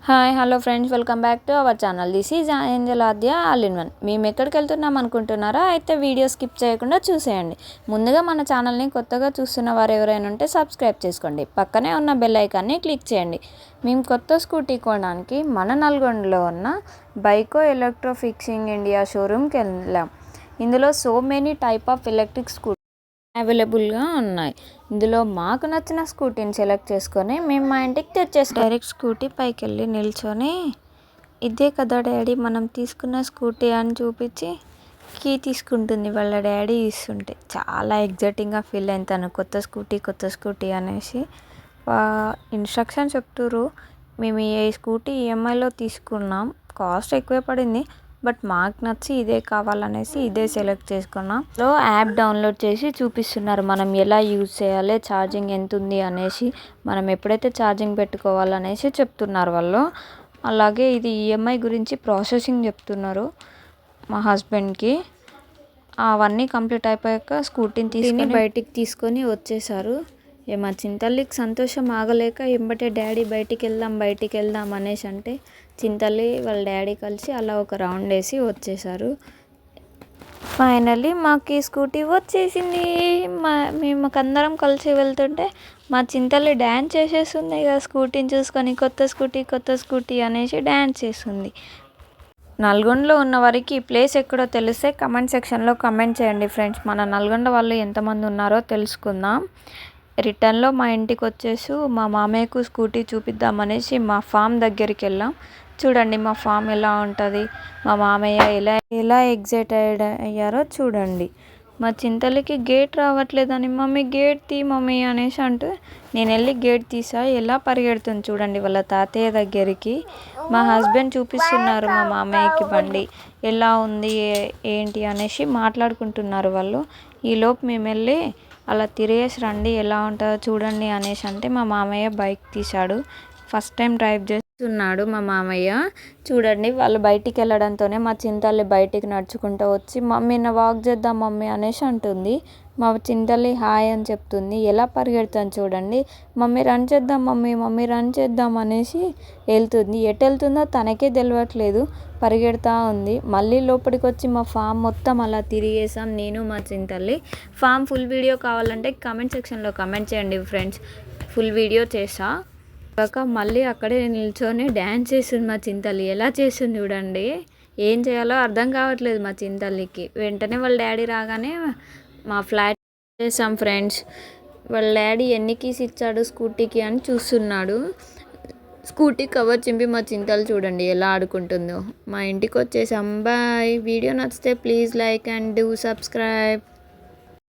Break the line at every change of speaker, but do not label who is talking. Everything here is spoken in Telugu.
Hi hello friends, welcome back to our channel. This is Angel Aadya all in one. మేము ఎక్కడికి వెళ్తున్నాం అనుకుంటున్నారా? అయితే వీడియో స్కిప్ చేయకుండా చూసేయండి. ముందుగా మన ఛానల్ని కొత్తగా చూస్తున్న వారు ఎవరైనా ఉంటే సబ్స్క్రైబ్ చేసుకోండి. పక్కనే ఉన్న బెల్ ఐకాన్ని క్లిక్ చేయండి. మేము కొత్త స్కూటీ కొనడానికి మన నల్గొండలో ఉన్న బైకో ఎలక్ట్రో ఫిక్సింగ్ ఇండియా షోరూమ్కి వెళ్ళాం. ఇందులో so many type of electric scooty అవైలబుల్గా ఉన్నాయి. ఇందులో మాకు నచ్చిన స్కూటీని సెలెక్ట్ చేసుకొని మేము మా ఇంటికి తెచ్చేసాం. డైరెక్ట్ స్కూటీ పైకి వెళ్ళి నిల్చొని ఇదే కదా డాడీ మనం తీసుకున్న స్కూటీ అని చూపించి కీ తీసుకుంటుంది వాళ్ళ డాడీ ఇస్తుంటే. చాలా ఎగ్జైటింగ్గా ఫీల్ అయింది తను. కొత్త స్కూటీ అనేసి ఇన్స్ట్రక్షన్ చెప్తున్నారు. మేము ఈ స్కూటీ ఈఎంఐలో తీసుకున్నాం. కాస్ట్ ఎక్కువే పడింది, బట్ మాకు నచ్చి ఇదే కావాలనేసి ఇదే సెలెక్ట్ చేసుకున్నాం. సో యాప్ డౌన్లోడ్ చేసి చూపిస్తున్నారు మనం ఎలా యూజ్ చేయాలి, ఛార్జింగ్ ఎంత ఉంది అనేసి, మనం ఎప్పుడైతే ఛార్జింగ్ పెట్టుకోవాలనేసి చెప్తున్నారు వాళ్ళు. అలాగే ఇది ఈఎంఐ గురించి ప్రాసెసింగ్ చెప్తున్నారు మా హస్బెండ్కి. అవన్నీ కంప్లీట్ అయిపోయాక స్కూటీని తీసుకొని బయటికి తీసుకొని వచ్చేసారు. మా చింతల్లికి సంతోషం ఆగలేక ఎంబటే డాడీ బయటికి వెళ్దాం అనేసి అంటే చింతల్లి వాళ్ళ డాడీ కలిసి అలా ఒక రౌండ్ వేసి వచ్చేసారు. ఫైనల్లీ మాకు ఈ స్కూటీ వచ్చేసింది. మేమకందరం కలిసి వెళ్తుంటే మా చింతల్లి డ్యాన్స్ చేసేస్తుంది ఇక స్కూటీని చూసుకొని కొత్త స్కూటీ అనేసి డ్యాన్స్ చేస్తుంది. నల్గొండలో ఉన్న వారికి ఈ ప్లేస్ ఎక్కడో తెలిస్తే కమెంట్ సెక్షన్లో కమెంట్ చేయండి ఫ్రెండ్స్. మన నల్గొండ వాళ్ళు ఎంతమంది ఉన్నారో తెలుసుకుందాం. రిటర్న్లో మా ఇంటికి వచ్చేసి మా మామయ్యకు స్కూటీ చూపిద్దామనేసి మా ఫామ్ దగ్గరికి వెళ్ళాం. చూడండి మా ఫామ్ ఎలా ఉంటుంది, మా మామయ్య ఎలా ఎగ్జైటెడ్ అయ్యారో చూడండి. మా చింతలకి గేట్ రావట్లేదని మమ్మీ గేట్ తీ మమ్మీ అనేసి అంటూ నేను వెళ్ళి గేట్ తీసా. ఎలా పరిగెడుతుంది చూడండి వాళ్ళ తాతయ్య దగ్గరికి. మా హస్బెండ్ చూపిస్తున్నారు మా మామయ్యకి బండి ఎలా ఉంది ఏంటి అనేసి మాట్లాడుకుంటున్నారు వాళ్ళు. ఈలోపు మేము వెళ్ళి అలా తిరిగేసి రండి ఎలా ఉంటుందో చూడండి అనేసి అంటే మా మామయ్య బైక్ తీశాడు. ఫస్ట్ టైం డ్రైవ్ చేస్తున్నాడు మా మామయ్య. చూడండి వాళ్ళు బయటికి వెళ్ళడంతోనే మా చింతల్లి బయటికి నడుచుకుంటూ వచ్చి మమ్మీ నా వాక్ చేద్దాం మమ్మీ అనేసి అంటుంది. మా చింతల్లి హాయ్ అని చెప్తుంది. ఎలా పరిగెడుతుంది చూడండి. మమ్మీ రన్ చేద్దాం అనేసి వెళ్తుంది. ఎటు వెళ్తుందో తనకే తెలియట్లేదు, పరిగెడతా ఉంది. మళ్ళీ లోపలికి వచ్చి మా ఫామ్ మొత్తం అలా తిరిగేసాం నేను మా చింతల్లి. ఫామ్ ఫుల్ వీడియో కావాలంటే కమెంట్ సెక్షన్లో కమెంట్ చేయండి ఫ్రెండ్స్, ఫుల్ వీడియో చేసా. మళ్ళీ అక్కడే నిల్చొని డ్యాన్స్ చేస్తుంది మా చింతల్లి. ఎలా చేస్తుంది చూడండి. ఏం చేయాలో అర్థం కావట్లేదు మా చింతల్లికి. వెంటనే వాళ్ళ డాడీ రాగానే మా ఫ్లాట్ చేసాం ఫ్రెండ్స్. వాళ్ళ డాడీ ఎన్ని కీస్ ఇచ్చాడు స్కూటీకి అని చూస్తున్నాడు. స్కూటీ కవర్ చింపి మా చింతలు చూడండి ఎలా ఆడుకుంటుందో. మా ఇంటికి వచ్చేసాం. బాయ్. వీడియో నచ్చితే please like and do subscribe.